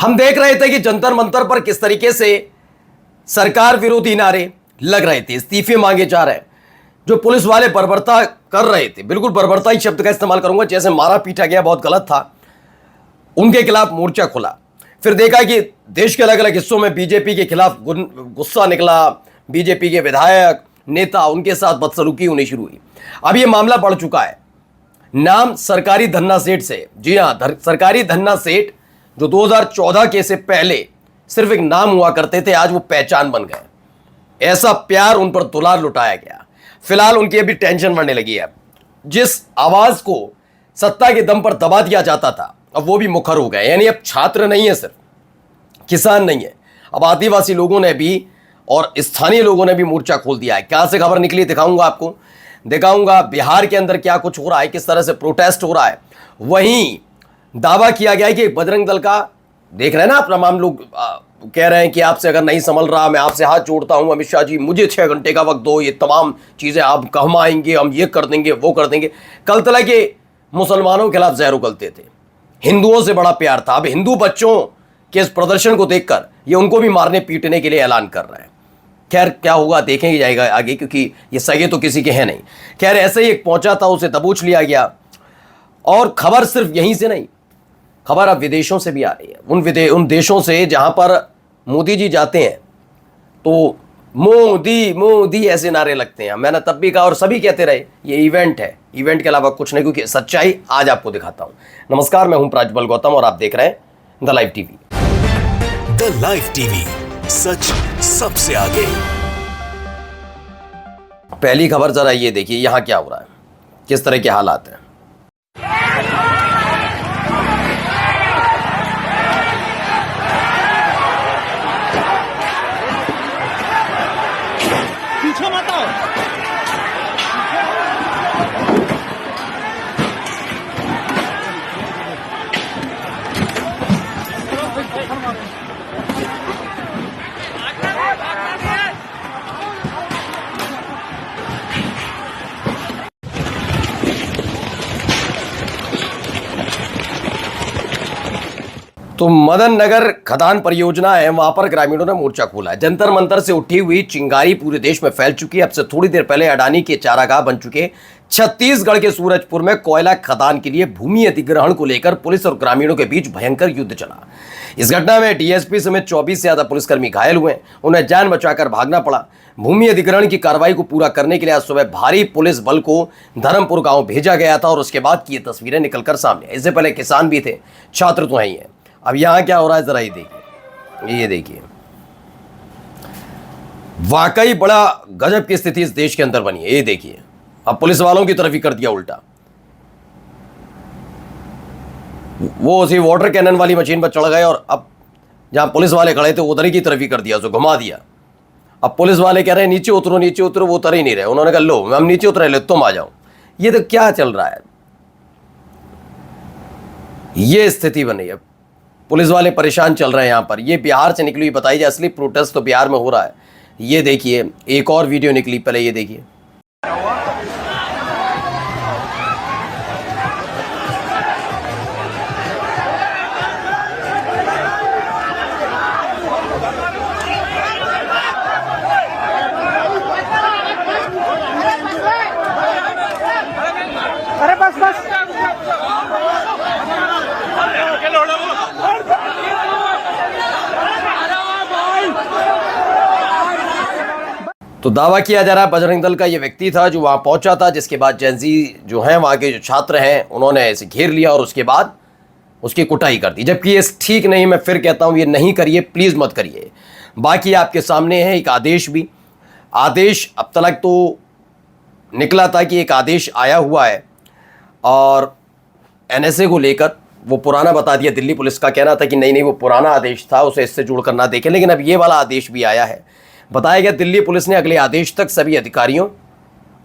हम देख रहे थे कि जंतर मंतर पर किस तरीके से सरकार विरोधी नारे लग रहे थे, इस्तीफे मांगे जा रहे हैं। जो पुलिस वाले बर्बरता कर रहे थे, बिल्कुल बर्बरता ही शब्द का इस्तेमाल करूंगा, जैसे मारा पीटा गया बहुत गलत था, उनके खिलाफ मोर्चा खुला। फिर देखा कि देश के अलग अलग हिस्सों में बीजेपी के खिलाफ गुस्सा निकला, बीजेपी के विधायक नेता उनके साथ बदसलूकी होनी शुरू हुई। अब यह मामला बढ़ चुका है, नाम सरकारी धन्ना सेठ से। जी हाँ, सरकारी धन्ना सेठ जो 2014 के से पहले सिर्फ एक नाम हुआ करते थे, आज वो पहचान बन गए। ऐसा प्यार उन पर दुलार लुटाया गया। फिलहाल उनकी अभी टेंशन बढ़ने लगी है। जिस आवाज को सत्ता के दम पर दबा दिया जाता था, अब वो भी मुखर हो गए। यानी अब छात्र नहीं है, सिर्फ किसान नहीं है, अब आदिवासी लोगों ने भी और स्थानीय लोगों ने भी मोर्चा खोल दिया है। कहां से खबर निकली दिखाऊंगा आपको, दिखाऊंगा बिहार के अंदर क्या कुछ हो रहा है, किस तरह से प्रोटेस्ट हो रहा है। वहीं दावा किया गया है कि बजरंग दल का, देख रहे हैं ना आप, तमाम लोग कह रहे हैं कि आपसे अगर नहीं संभल रहा, मैं आपसे हाथ जोड़ता हूं अमित शाह जी, मुझे 6 घंटे का वक्त दो, ये तमाम चीजें आप कहम आएंगे, हम ये कर देंगे वो कर देंगे। कल तक के मुसलमानों के खिलाफ जहर उगलते थे, हिंदुओं से बड़ा प्यार था। अब हिंदू बच्चों के इस प्रदर्शन को देखकर ये उनको भी मारने पीटने के लिए ऐलान कर रहे हैं। खैर क्या होगा देखेंगे जाएगा आगे, क्योंकि ये सगे तो किसी के हैं नहीं। खैर ऐसे ही एक पहुंचा था, उसे दबोच लिया गया। और खबर सिर्फ यहीं से नहीं, खबर अब विदेशों से भी आ रही है। उन देशों से जहां पर मोदी जी जाते हैं तो मोदी मोदी ऐसे नारे लगते हैं। मैंने तब भी कहा और सभी कहते रहे ये इवेंट है, इवेंट के अलावा कुछ नहीं, क्योंकि सच्चाई आज आपको दिखाता हूं। नमस्कार, मैं हूं प्राज्वल गौतम और आप देख रहे हैं the live TV. The live TV, सच सबसे आगे। पहली खबर जरा ये देखिए, यहां क्या हो रहा है, किस तरह के हालात हैं। तो मदन नगर खदान परियोजना है, वहां पर ग्रामीणों ने मोर्चा खोला है। जंतर मंतर से उठी हुई चिंगारी पूरे देश में फैल चुकी है। अब से थोड़ी देर पहले अडानी के चारागाह बन चुके छत्तीसगढ़ के सूरजपुर में कोयला खदान के लिए भूमि अधिग्रहण को लेकर पुलिस और ग्रामीणों के बीच भयंकर युद्ध चला। इस घटना में डीएसपी समेत 24 से ज्यादा पुलिसकर्मी घायल हुए, उन्हें जान बचाकर भागना पड़ा। भूमि अधिग्रहण की कार्रवाई को पूरा करने के लिए आज सुबह भारी पुलिस बल को धर्मपुर गांव भेजा गया था और उसके बाद की ये तस्वीरें निकलकर सामने। इससे पहले किसान भी थे, छात्र तो हैं ही है। अब यहां क्या हो रहा है जरा ये देखिए, ये देखिए, वाकई बड़ा गजब की स्थिति इस देश के अंदर बनी है। ये देखिए, अब पुलिस वालों की तरफ ही कर दिया उल्टा। वो उसी वाटर कैनन वाली मशीन पर चढ़ गए और अब जहां पुलिस वाले खड़े थे उधर की तरफ ही कर दिया, उसको घुमा दिया। अब पुलिस वाले कह रहे हैं नीचे उतरो नीचे उतरो, वो उतर ही नहीं रहे। उन्होंने कहा लो हम नीचे उतरे, ले तुम आ जाओ। ये तो क्या चल रहा है, ये स्थिति बन रही है। पुलिस वाले परेशान चल रहे हैं। यहां पर ये बिहार से निकली हुई बताई जाए, असली प्रोटेस्ट तो बिहार में हो रहा है। ये देखिए एक और वीडियो निकली, पहले ये देखिए। अरे बस बस तो दावा किया जा रहा है बजरंग दल का ये व्यक्ति था जो वहां पहुंचा था, जिसके बाद जेंजी जो हैं वहां के जो छात्र हैं उन्होंने इसे घेर लिया और उसके बाद उसकी कुटाई कर दी। जबकि ये ठीक नहीं, मैं फिर कहता हूं ये नहीं करिए, प्लीज मत करिए। बाकी आपके सामने है एक आदेश भी। आदेश अब तक तो निकला था कि एक आदेश आया हुआ है और एनएसए को लेकर, वो पुराना बता दिया। दिल्ली पुलिस का कहना था कि नहीं वो पुराना आदेश था, उसे इससे जोड़कर ना देखें, लेकिन अब ये वाला आदेश भी आया है। बताया गया दिल्ली पुलिस ने अगले आदेश तक सभी अधिकारियों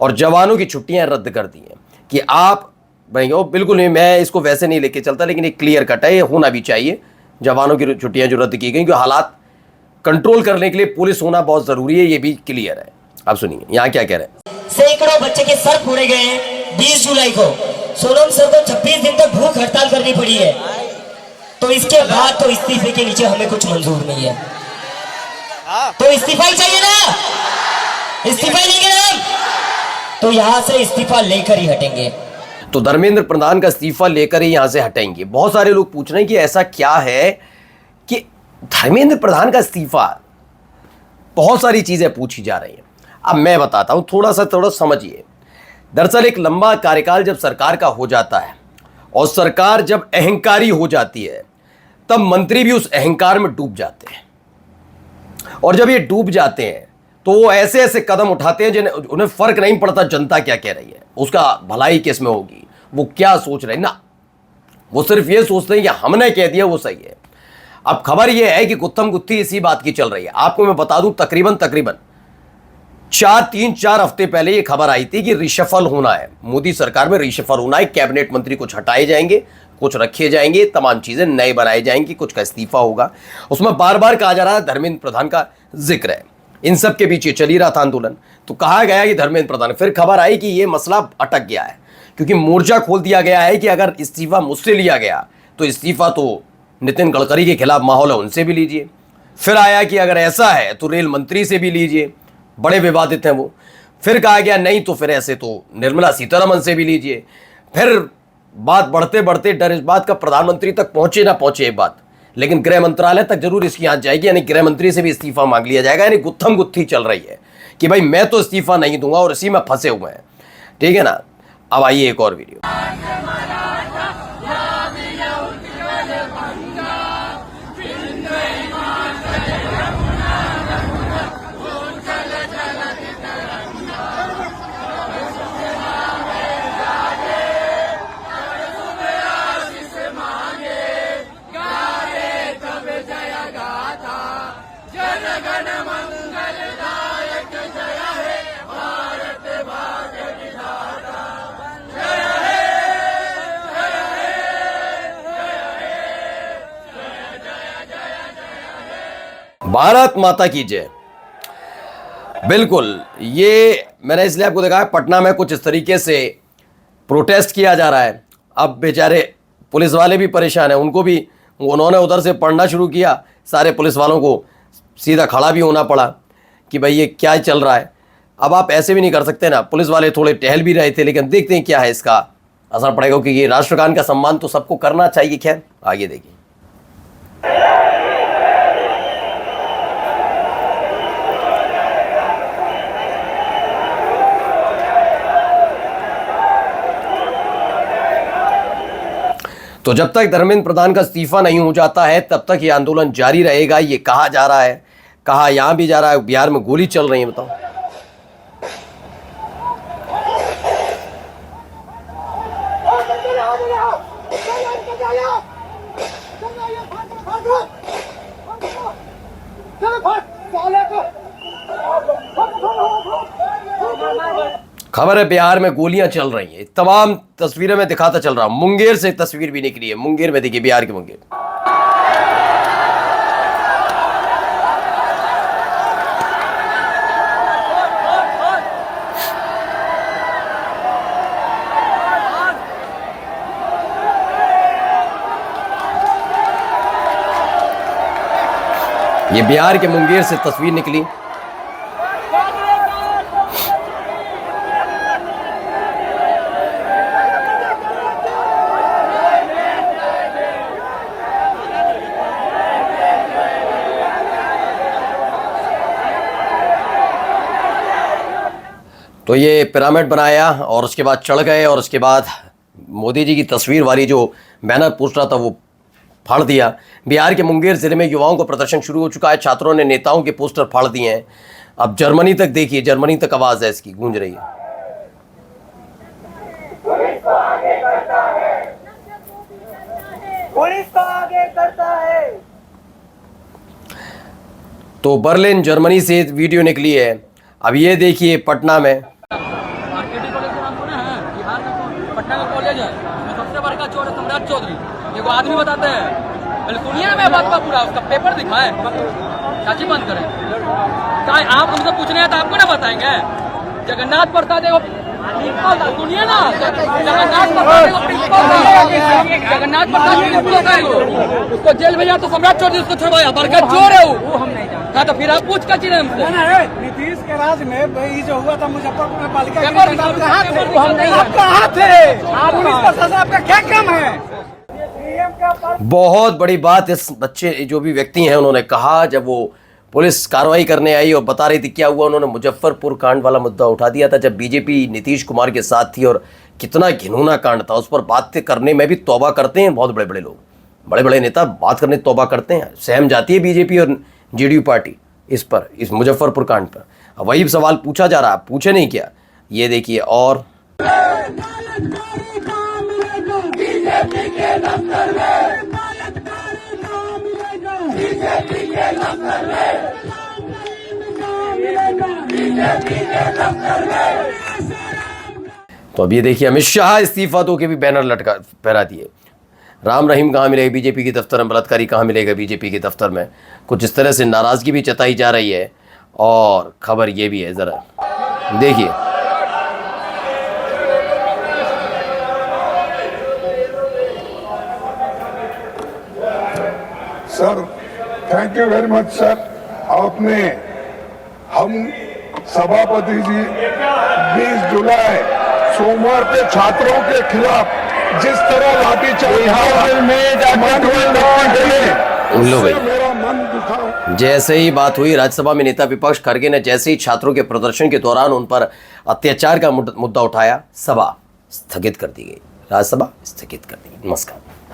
और जवानों की छुट्टियां रद्द कर दी हैं कि आप भाई ओ बिल्कुल नहीं, मैं इसको वैसे नहीं लेके चलता, लेकिन एक क्लियर कट है, ये होना भी चाहिए। जवानों की छुट्टियां जो रद्द की गई, क्योंकि हालात कंट्रोल करने के लिए पुलिस होना बहुत जरूरी है, ये भी क्लियर है। आप सुनिए यहाँ क्या कह रहे हैं। सैकड़ों बच्चे के सर फोड़े गए हैं 20 जुलाई को। सोनम सर को 26 दिन तक भूख हड़ताल करनी पड़ी है। तो तो इसके बाद तो इस्तीफे के नीचे हमें कुछ मंजूर नहीं है। तो इस्तीफा ही चाहिए ना, इस्तीफा ही लेंगे ना हम, तो यहां से इस्तीफा लेकर ही हटेंगे। तो धर्मेंद्र प्रधान का इस्तीफा लेकर ही यहां से हटेंगे। बहुत सारे लोग पूछ रहे हैं कि ऐसा क्या है कि धर्मेंद्र प्रधान का इस्तीफा, बहुत सारी चीजें पूछी जा रही हैं। अब मैं बताता हूं, थोड़ा समझिए। दरअसल एक लंबा कार्यकाल जब सरकार का हो जाता है और सरकार जब अहंकारी हो जाती है, तब मंत्री भी उस अहंकार में डूब जाते हैं। और जब ये डूब जाते हैं तो वो ऐसे ऐसे कदम उठाते हैं जिन्हें उन्हें फर्क नहीं पड़ता जनता क्या कह रही है, उसका भलाई किस में होगी, वो क्या सोच रहे हैं ना, वो सिर्फ ये सोचते हैं कि हमने कह दिया वो सही है। अब खबर ये है कि गुत्थम गुत्थी इसी बात की चल रही है। आपको मैं बता दूं, तकरीबन 3-4 हफ्ते पहले ये खबर आई थी कि रिशफल होना है, मोदी सरकार में रिशफल होना है, कैबिनेट मंत्री कुछ हटाए जाएंगे, कुछ रखे जाएंगे, तमाम चीजें नए बनाई जाएंगी, कुछ का इस्तीफा होगा। उसमें बार बार कहा जा रहा है धर्मेंद्र प्रधान का जिक्र है। इन सब के बीच चल ही रहा था आंदोलन, तो कहा गया कि धर्मेंद्र प्रधान, फिर खबर आई कि ये मसला अटक गया है, क्योंकि मोर्चा खोल दिया गया है कि अगर इस्तीफा मुझसे लिया गया तो इस्तीफा तो नितिन गडकरी के खिलाफ माहौल है, उनसे भी लीजिए। फिर आया कि अगर ऐसा है तो रेल मंत्री से भी लीजिए, बड़े विवादित हैं वो। फिर कहा गया नहीं तो फिर ऐसे तो निर्मला सीतारमण से भी लीजिए। फिर बात बढ़ते बढ़ते डर इस बात का प्रधानमंत्री तक पहुंचे ना पहुंचे एक बात, लेकिन गृह मंत्रालय तक जरूर इसकी आंच जाएगी, यानी गृह मंत्री से भी इस्तीफा मांग लिया जाएगा। यानी गुत्थम गुत्थी चल रही है कि भाई मैं तो इस्तीफा नहीं दूंगा और इसी में फंसे हुए हैं, ठीक है ना। अब आइए एक और वीडियो। भारत माता की जय। बिल्कुल, ये मैंने इसलिए आपको दिखाया, पटना में कुछ इस तरीके से प्रोटेस्ट किया जा रहा है। अब बेचारे पुलिस वाले भी परेशान हैं, उनको भी उन्होंने उधर से पढ़ना शुरू किया, सारे पुलिस वालों को सीधा खड़ा भी होना पड़ा कि भाई ये क्या चल रहा है। अब आप ऐसे भी नहीं कर सकते ना, पुलिस वाले थोड़े टहल भी रहे थे, लेकिन देखते हैं क्या है इसका असर पड़ेगा, क्योंकि ये राष्ट्रगान का सम्मान तो सबको करना चाहिए। खैर आगे देखिए। तो जब तक धर्मेंद्र प्रधान का इस्तीफा नहीं हो जाता है तब तक ये आंदोलन जारी रहेगा, ये कहा जा रहा है। कहा यहां भी जा रहा है, बिहार में गोली चल रही है, बताओ। खबर है बिहार में गोलियां चल रही हैं, तमाम तस्वीरें मैं दिखाता चल रहा हूं। मुंगेर से तस्वीर भी निकली है, मुंगेर में देखिए, बिहार के मुंगेर। ये बिहार के मुंगेर से तस्वीर निकली। तो ये पिरामिड बनाया और उसके बाद चढ़ गए, और उसके बाद मोदी जी की तस्वीर वाली जो बैनर पोस्टर था वो फाड़ दिया। बिहार के मुंगेर जिले में युवाओं का प्रदर्शन शुरू हो चुका है, छात्रों ने नेताओं के पोस्टर फाड़ दिए हैं। अब जर्मनी तक देखिए, जर्मनी तक आवाज है इसकी गूंज रही है। पुलिस को आगे करता है। तो बर्लिन जर्मनी से वीडियो निकली है। अब ये देखिए पटना में, मार्केटिंग कॉलेज का नाम सुना है? बिहार का पटना का कॉलेज है, उसमें सबसे बड़का चोर है सम्राट चौधरी। एगो आदमी बताते हैं, पहले सुनिए मैं बात का पूरा, उसका पेपर दिखाएं, चाची बंद करें। क्या आप हमसे पूछने हैं तो आपको ना बताएंगे? जगन्नाथ प्रसाद एगो सुनिए ना, जगन्नाथ प्रसाद को जगन्नाथ प्रसाद को उसको जेल भेजा तो सम्राट चौधरी उसको छुड़वाया, बरकत चोर है वो हम नहीं जानते। हाँ तो फिर आप पूछ कर हमसे। नीतीश के राज में ये जो हुआ था मुजफ्फरपुर में पालिका पेपर आप दिखाओ, कहाँ थे? पुलिस प्रशासन आपका क्या काम है? सीएम का पर बहुत बड़ी बात इस बच्चे जो भी व्यक्ति हैं उन्होंने कहा, जब वो पुलिस कार्रवाई करने आई और बता रही थी क्या हुआ, उन्होंने मुजफ्फरपुर कांड वाला मुद्दा उठा दिया था, जब बीजेपी नीतीश कुमार के साथ थी और कितना घिनौना कांड था, उस पर बात करने में भी तौबा करते हैं बहुत बड़े बड़े लोग, बड़े बड़े नेता बात करने तौबा करते हैं। सहम जाती है बीजेपी और जेडीयू पार्टी इस पर, इस मुजफ्फरपुर कांड पर। अब वही सवाल पूछा जा रहा है, पूछे नहीं क्या, ये देखिए। और तो अब ये देखिए, अमित शाह इस्तीफा दो के भी बैनर लटका फहरा दिए। राम रहीम कहाँ मिलेगा बीजेपी के दफ्तर में, बलात्कारी कहाँ मिलेगा बीजेपी के दफ्तर में, कुछ इस तरह से नाराजगी भी जताई जा रही है। और खबर ये भी है, जरा देखिए। Sir thank you very much sir. आपने हम सभापति जी 20 जुलाई सोमवार के छात्रों के खिलाफ जिस तरह लाठीचार्ज लो भाई, मेरा मन दुखा। जैसे ही बात हुई राज्यसभा में, नेता विपक्ष खड़गे ने जैसे ही छात्रों के प्रदर्शन के दौरान उन पर अत्याचार का मुद्दा उठाया, सभा स्थगित कर दी गई, राज्यसभा स्थगित कर दी। नमस्कार।